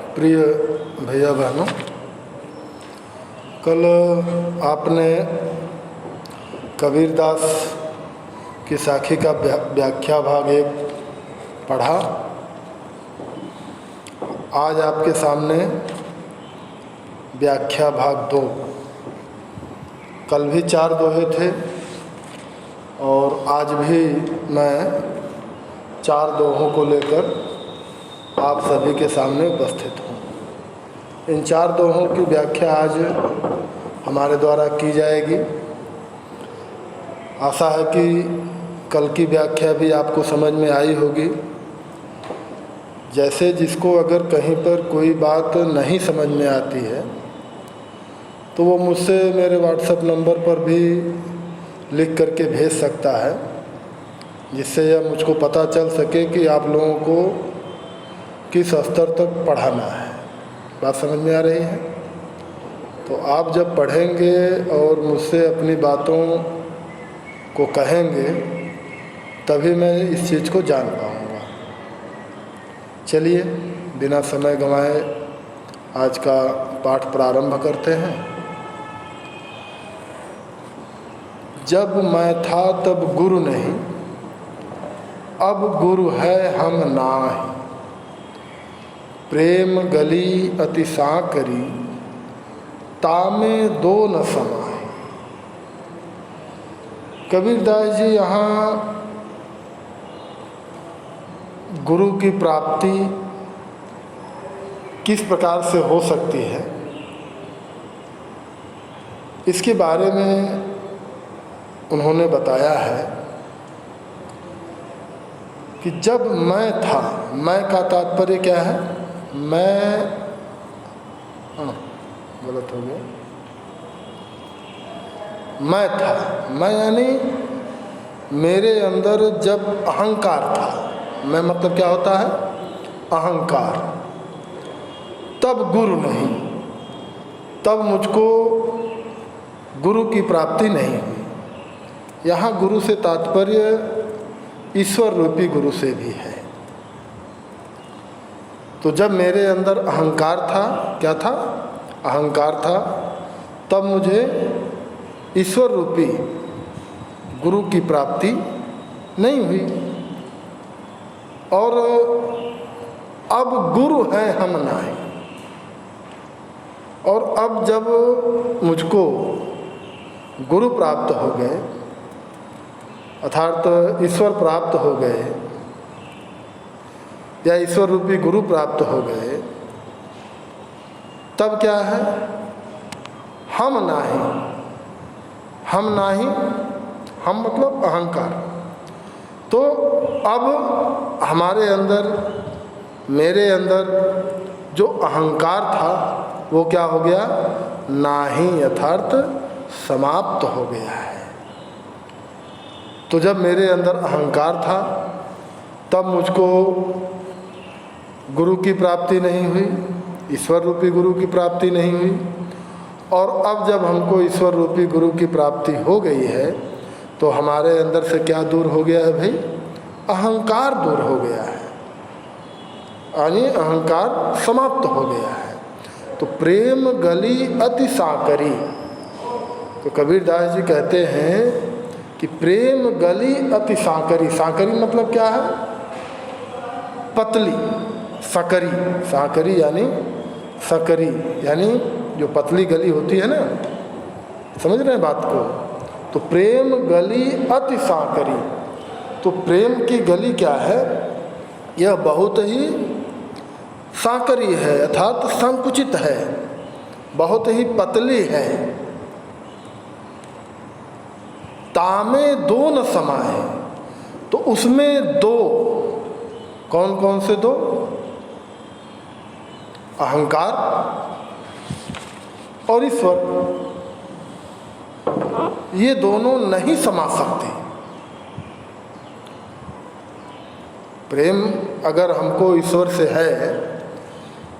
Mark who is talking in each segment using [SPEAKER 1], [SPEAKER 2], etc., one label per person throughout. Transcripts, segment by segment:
[SPEAKER 1] प्रिय भैया बहनों, कल आपने कबीरदास की साखी का व्याख्या भाग 1 पढ़ा। आज आपके सामने व्याख्या भाग 2। कल भी 4 दोहे थे और आज भी मैं 4 दोहों को लेकर आप सभी के सामने उपस्थित हूँ। इन 4 दोहों की व्याख्या आज हमारे द्वारा की जाएगी। आशा है कि कल की व्याख्या भी आपको समझ में आई होगी। जैसे जिसको अगर कहीं पर कोई बात नहीं समझ में आती है तो वो मुझसे मेरे व्हाट्सएप नंबर पर भी लिख करके भेज सकता है, जिससे यह मुझको पता चल सके कि आप लोगों को किस स्तर तक पढ़ाना है। बात समझ में आ रही है? तो आप जब पढ़ेंगे और मुझसे अपनी बातों को कहेंगे तभी मैं इस चीज़ को जान पाऊँगा। चलिए बिना समय गंवाए आज का पाठ प्रारंभ करते हैं। जब मैं था तब गुरु नहीं, अब गुरु है हम नाही। प्रेम गली अति साकरी, तामे दो न समाए। कबीरदास जी यहाँ गुरु की प्राप्ति किस प्रकार से हो सकती है, इसके बारे में उन्होंने बताया है कि जब मैं था, मैं का तात्पर्य क्या है? मैं गलत हो गया। मैं था, मैं यानी मेरे अंदर जब अहंकार था। मैं मतलब क्या होता है? अहंकार। तब गुरु नहीं, तब मुझको गुरु की प्राप्ति नहीं हुई। यहाँ गुरु से तात्पर्य ईश्वर रूपी गुरु से भी है। तो जब मेरे अंदर अहंकार था, क्या था? अहंकार था, तब मुझे ईश्वर रूपी गुरु की प्राप्ति नहीं हुई। और अब गुरु हैं हम नाही। और अब जब मुझको गुरु प्राप्त हो गए, अर्थात ईश्वर प्राप्त हो गए या ईश्वर रूपी गुरु प्राप्त हो गए, तब क्या है? हम नाही। हम नाही, हम मतलब अहंकार। तो अब हमारे अंदर, मेरे अंदर जो अहंकार था वो क्या हो गया? नाही, अर्थात समाप्त हो गया है। तो जब मेरे अंदर अहंकार था तब मुझको गुरु की प्राप्ति नहीं हुई, ईश्वर रूपी गुरु की प्राप्ति नहीं हुई। और अब जब हमको ईश्वर रूपी गुरु की प्राप्ति हो गई है तो हमारे अंदर से क्या दूर हो गया है भाई? अहंकार दूर हो गया है, यानी अहंकार समाप्त हो गया है। तो प्रेम गली अति साकरी। तो कबीरदास जी कहते हैं कि प्रेम गली अति साकरी। साकरी मतलब क्या है? पतली। सकरी, साकरी यानी सकरी, यानी जो पतली गली होती है ना, समझ रहे हैं बात को? तो प्रेम गली अति साकरी। तो प्रेम की गली क्या है? यह बहुत ही साकरी है, अर्थात संकुचित है, बहुत ही पतली है। तामे दो न समाए। तो उसमें 2, कौन कौन से 2? अहंकार और ईश्वर, ये दोनों नहीं समा सकते। प्रेम अगर हमको ईश्वर से है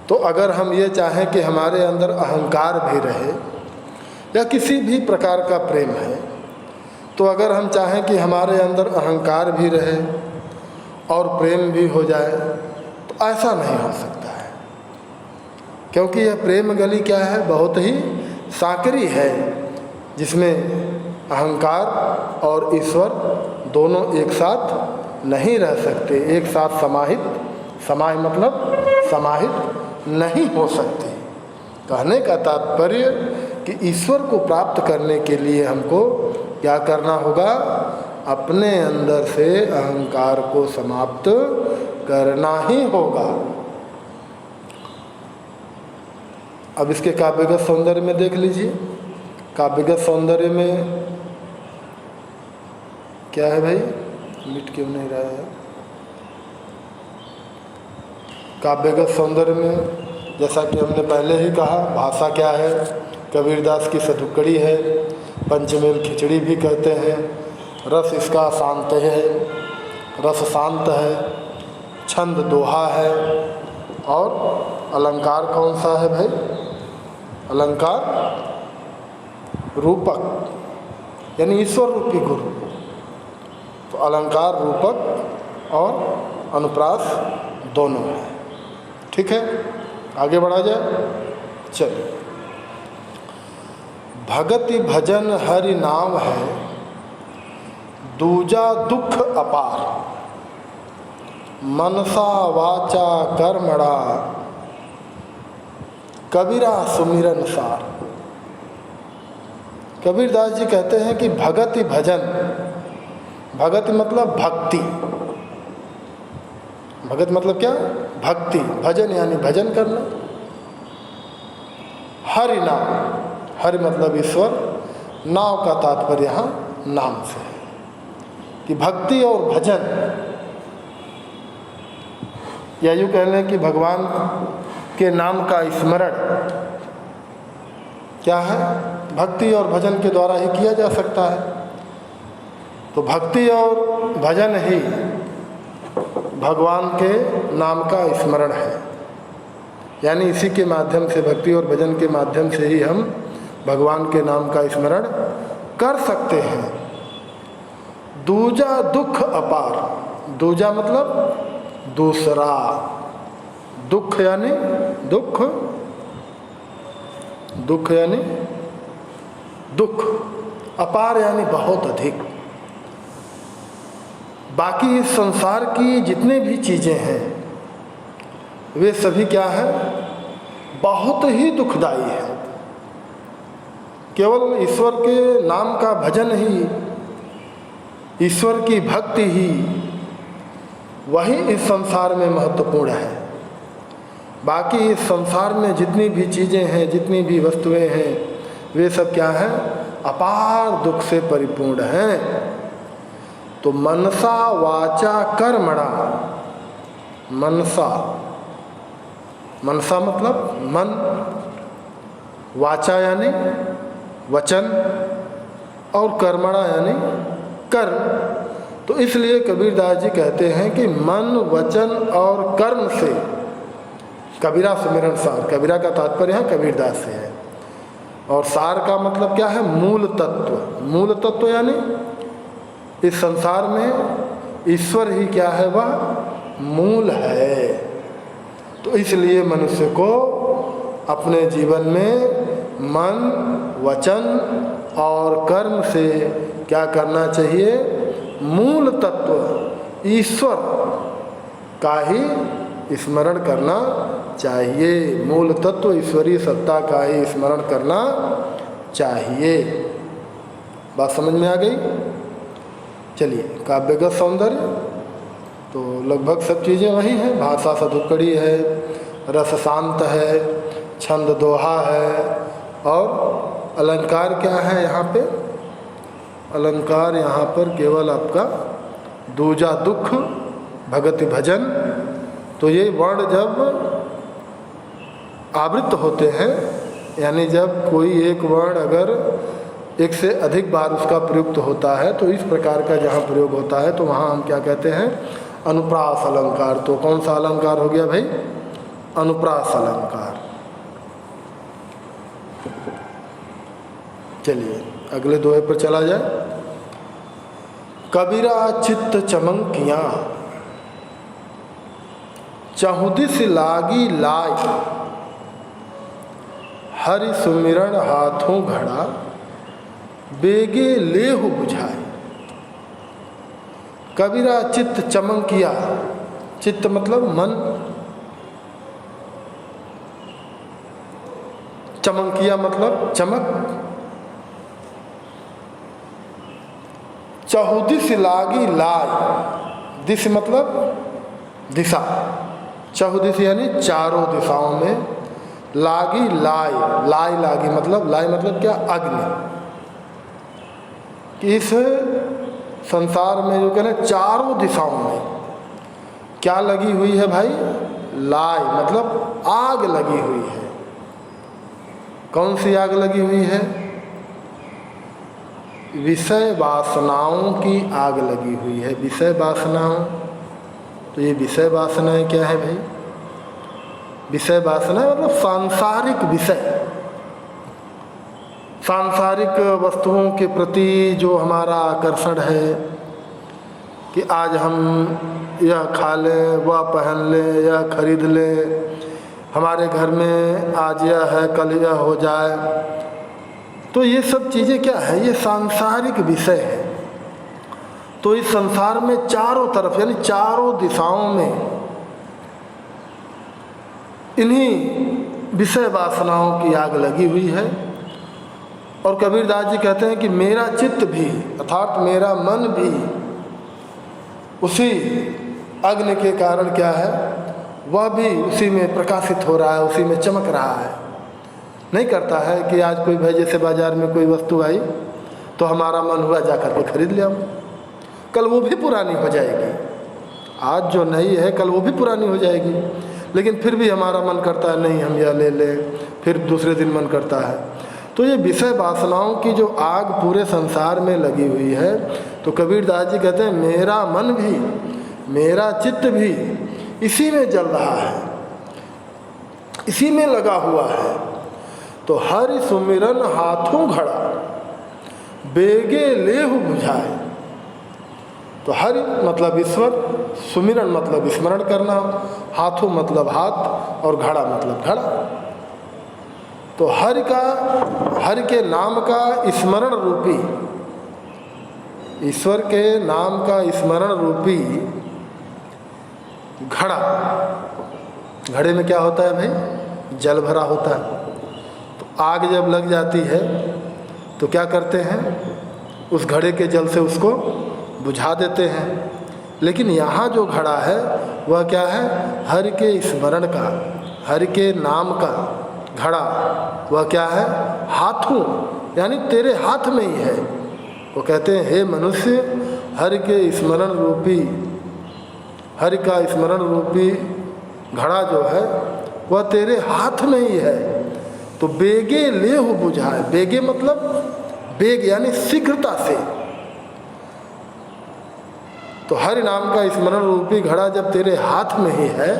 [SPEAKER 1] तो अगर हम ये चाहें कि हमारे अंदर अहंकार भी रहे या किसी भी प्रकार का प्रेम है, तो अगर हम चाहें कि हमारे अंदर अहंकार भी रहे और प्रेम भी हो जाए तो ऐसा नहीं हो सकता है। क्योंकि यह प्रेम गली क्या है, बहुत ही सांकरी है, जिसमें अहंकार और ईश्वर दोनों एक साथ नहीं रह सकते, एक साथ समाहित नहीं हो सकते। कहने का तात्पर्य कि ईश्वर को प्राप्त करने के लिए हमको क्या करना होगा, अपने अंदर से अहंकार को समाप्त करना ही होगा। अब इसके काव्यगत सौंदर्य में देख लीजिए। काव्यगत सौंदर्य में क्या है भाई, मिट क्यों नहीं रहा है? काव्यगत सौंदर्य में जैसा कि हमने पहले ही कहा, भाषा क्या है, कबीरदास की सतुकड़ी है, पंचमेल खिचड़ी भी कहते हैं। रस इसका शांत है, रस शांत है, छंद दोहा है, और अलंकार कौन सा है भाई? अलंकार रूपक, यानी ईश्वर रूपी गुरु। तो अलंकार रूपक और अनुप्रास दोनों है। ठीक है, आगे बढ़ा जाए। चलिए, भगति भजन हरि नाम है, दूजा दुख अपार, मनसा वाचा कर्मणा, कबीरा सुमिरन सार। कबीरदास जी कहते हैं कि भगति भजन, भगति मतलब भक्ति, भगत मतलब क्या, भक्ति, भजन यानी भजन करना, हरि नाम, हरि मतलब ईश्वर, नाम का तात्पर्य यहाँ नाम से है कि भक्ति और भजन, या यूँ कह लें कि भगवान के नाम का स्मरण क्या है, भक्ति और भजन के द्वारा ही किया जा सकता है। तो भक्ति और भजन ही भगवान के नाम का स्मरण है, यानी इसी के माध्यम से, भक्ति और भजन के माध्यम से ही हम भगवान के नाम का स्मरण कर सकते हैं। दूजा दुख अपार, दूजा मतलब दूसरा, दुख यानी दुख, दुख यानी दुख, अपार यानी बहुत अधिक। बाकी इस संसार की जितने भी चीज़ें हैं वे सभी क्या है, बहुत ही दुखदाई है। केवल ईश्वर के नाम का भजन ही, ईश्वर की भक्ति ही, वही इस संसार में महत्वपूर्ण है। बाकी इस संसार में जितनी भी चीज़ें हैं, जितनी भी वस्तुएं हैं, वे सब क्या हैं, अपार दुख से परिपूर्ण हैं। तो मनसा वाचा कर्मणा, मनसा, मनसा मतलब मन, वाचा यानी वचन, और कर्मणा यानी कर्म। तो इसलिए कबीरदास जी कहते हैं कि मन, वचन और कर्म से कबीरा सुमिरन सार, कबीरा का तात्पर्य है कबीरदास से है, और सार का मतलब क्या है, मूल तत्व। मूल तत्व यानी इस संसार में ईश्वर ही क्या है, वह मूल है। तो इसलिए मनुष्य को अपने जीवन में मन, वचन और कर्म से क्या करना चाहिए, मूल तत्व ईश्वर का ही स्मरण करना चाहिए। मूल तत्व ईश्वरीय सत्ता का ही स्मरण करना चाहिए। बात समझ में आ गई? चलिए, काव्यगत सौंदर्य तो लगभग सब चीज़ें वही हैं। भाषा सधुकड़ी है, रस शांत है, छंद दोहा है, और अलंकार क्या है यहाँ पे, अलंकार यहाँ पर केवल आपका दूजा दुख, भगति भजन। तो ये वर्ण जब आवृत्त होते हैं, यानी जब कोई एक वर्ण अगर एक से अधिक बार उसका प्रयुक्त होता है, तो इस प्रकार का जहाँ प्रयोग होता है तो वहाँ हम क्या कहते हैं, अनुप्रास अलंकार। तो कौन सा अलंकार हो गया भाई, अनुप्रास अलंकार। चलिए अगले दोहे पर चला जाए। कबीरा चित्त चमंकियाँ, चहुदिस लागी लाय, हरि सुमिरन हाथों घड़ा, बेगे लेहु बुझाए। कबीरा चित्त चमकिया, चित्त मतलब मन, चमकिया मतलब चमक। चहुदिस लागी लाय, दिश मतलब दिशा, चहुदिस यानी चारों दिशाओं में, लागी लाय, लाय लागी मतलब, लाय मतलब क्या, अग्नि। कि इस संसार में जो कहना चारों दिशाओं में क्या लगी हुई है भाई, लाय मतलब आग लगी हुई है। कौन सी आग लगी हुई है, विषय वासनाओं की आग लगी हुई है। विषय वासनाओं, तो ये विषय वासनाएं क्या है भाई, विषय वासना मतलब सांसारिक विषय, सांसारिक वस्तुओं के प्रति जो हमारा आकर्षण है कि आज हम यह खा लें, वह पहन लें, यह खरीद लें, हमारे घर में आज यह है कल यह हो जाए, तो ये सब चीज़ें क्या है, ये सांसारिक विषय है। तो इस संसार में चारों तरफ यानी चारों दिशाओं में इन्हीं विषय वासनाओं की आग लगी हुई है। और कबीरदास जी कहते हैं कि मेरा चित्त भी अर्थात मेरा मन भी उसी अग्नि के कारण क्या है, वह भी उसी में प्रकाशित हो रहा है, उसी में चमक रहा है। नहीं करता है कि आज कोई भाई जैसे बाजार में कोई वस्तु आई तो हमारा मन हुआ जाकर के खरीद लिया, कल वो भी पुरानी हो जाएगी। आज जो नई है कल वो भी पुरानी हो जाएगी, लेकिन फिर भी हमारा मन करता है नहीं हम यह ले लें, फिर दूसरे दिन मन करता है। तो ये विषय वासनाओं की जो आग पूरे संसार में लगी हुई है, तो कबीरदास जी कहते हैं मेरा मन भी, मेरा चित्त भी इसी में जल रहा है, इसी में लगा हुआ है। तो हरि सुमिरन हाथों घड़ा, बेगे लेहु बुझाए। तो हरि मतलब ईश्वर, सुमिरन मतलब स्मरण करना, हाथों मतलब हाथ और घड़ा मतलब घड़ा। तो हरि के नाम का स्मरण रूपी, ईश्वर के नाम का स्मरण रूपी घड़ा, घड़े में क्या होता है भाई, जल भरा होता है। तो आग जब लग जाती है तो क्या करते हैं, उस घड़े के जल से उसको बुझा देते हैं। लेकिन यहाँ जो घड़ा है वह क्या है, हरि के स्मरण का, हरि के नाम का घड़ा, वह क्या है, हाथों यानी तेरे हाथ में ही है। वो कहते हैं हे मनुष्य, हरि के स्मरण रूपी, हरि का स्मरण रूपी घड़ा जो है वह तेरे हाथ में ही है। तो बेगे लेहु बुझाए, बेगे मतलब बेग यानी शीघ्रता से। तो हरि नाम का स्मरण रूपी घड़ा जब तेरे हाथ में ही है,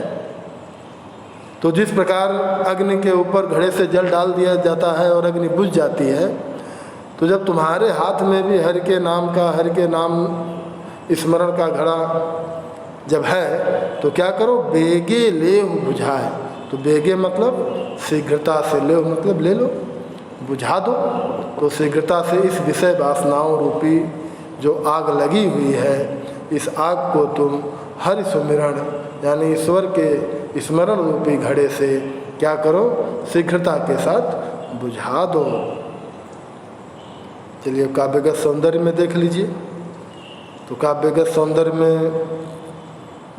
[SPEAKER 1] तो जिस प्रकार अग्नि के ऊपर घड़े से जल डाल दिया जाता है और अग्नि बुझ जाती है, तो जब तुम्हारे हाथ में भी हरि के नाम का, हरि के नाम स्मरण का घड़ा जब है, तो क्या करो, बेगे लेहु बुझाए। तो बेगे मतलब शीघ्रता से, लेहु मतलब ले लो, बुझा दो। तो शीघ्रता से इस विषय वासनाओं रूपी जो आग लगी हुई है, इस आग को तुम हरि सुमिरण यानी ईश्वर के स्मरण रूपी घड़े से क्या करो, शीघ्रता के साथ बुझा दो। चलिए काव्यगत सौंदर्य में देख लीजिए। तो काव्यगत सौंदर्य में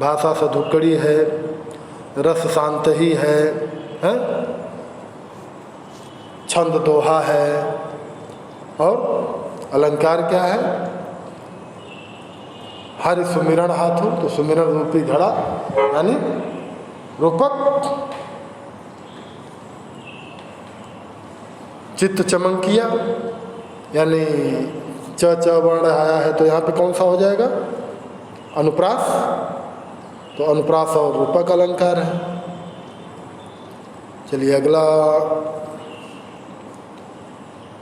[SPEAKER 1] भाषा सधुक्कड़ी है, रस शांत ही है, छंद दोहा है, और अलंकार क्या है, हरि सुमिरण हाथों। तो सुमिरण रूपी घड़ा यानी रूपक, चित्त चमकिया यानी च वर्ण आया है तो यहाँ पे कौन सा हो जाएगा, अनुप्रास। तो अनुप्रास और रूपक अलंकार है। चलिए अगला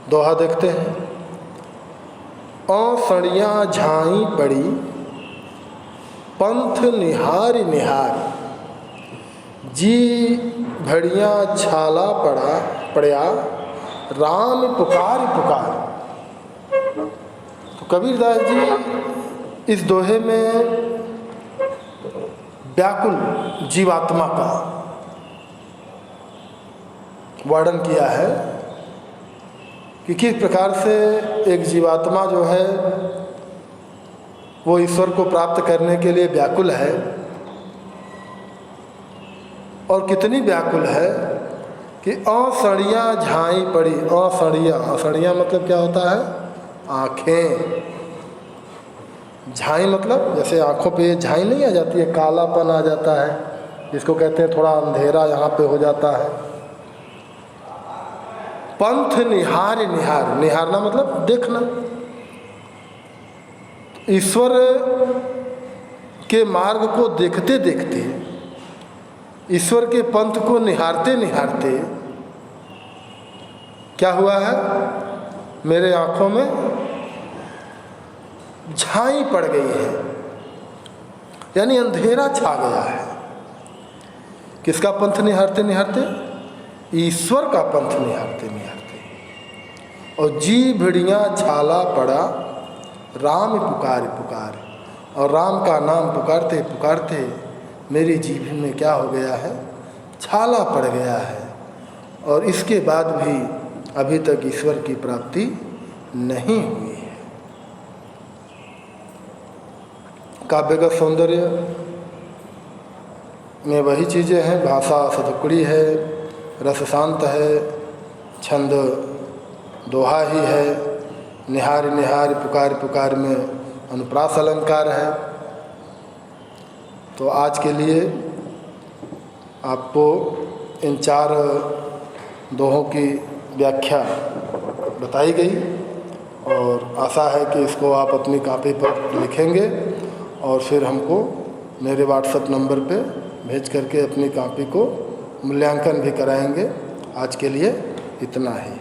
[SPEAKER 1] दोहा देखते हैं। औसड़ियाँ झाई पड़ी, पंथ निहार निहार, जी भड़ियाँ छाला पड़ा, पड़या राम पुकार पुकार। तो कबीरदास जी इस दोहे में व्याकुल जीवात्मा का वर्णन किया है कि किस प्रकार से एक जीवात्मा जो है वो ईश्वर को प्राप्त करने के लिए व्याकुल है, और कितनी व्याकुल है कि असड़ियाँ झाई पड़ी। असड़ियाँ मतलब क्या होता है? आँखें। झाई मतलब जैसे आँखों पे झाई नहीं आ जाती है, कालापन आ जाता है, जिसको कहते हैं थोड़ा अंधेरा यहाँ पे हो जाता है। पंथ निहार, निहारना मतलब देखना। ईश्वर के मार्ग को देखते देखते, ईश्वर के पंथ को निहारते निहारते क्या हुआ है? मेरे आँखों में झाई पड़ गई है, यानी अंधेरा छा गया है। किसका पंथ निहारते निहारते? ईश्वर का पंथ निहारते निहारते। और जी भिड़ियाँ छाला पड़ा राम पुकार पुकार। और राम का नाम पुकारते पुकारते मेरी जीभ में क्या हो गया है? छाला पड़ गया है। और इसके बाद भी अभी तक ईश्वर की प्राप्ति नहीं हुई है। काव्यगत सौंदर्य में वही चीज़ें हैं, भाषा सतुकड़ी है, रस शांत है, छंद दोहा ही है, निहार निहार पुकार पुकार में अनुप्रास अलंकार है। तो आज के लिए आपको इन 4 दोहों की व्याख्या बताई गई, और आशा है कि इसको आप अपनी कॉपी पर लिखेंगे और फिर हमको मेरे व्हाट्सएप नंबर पे भेज करके अपनी कॉपी को मूल्यांकन भी कराएंगे। आज के लिए इतना ही।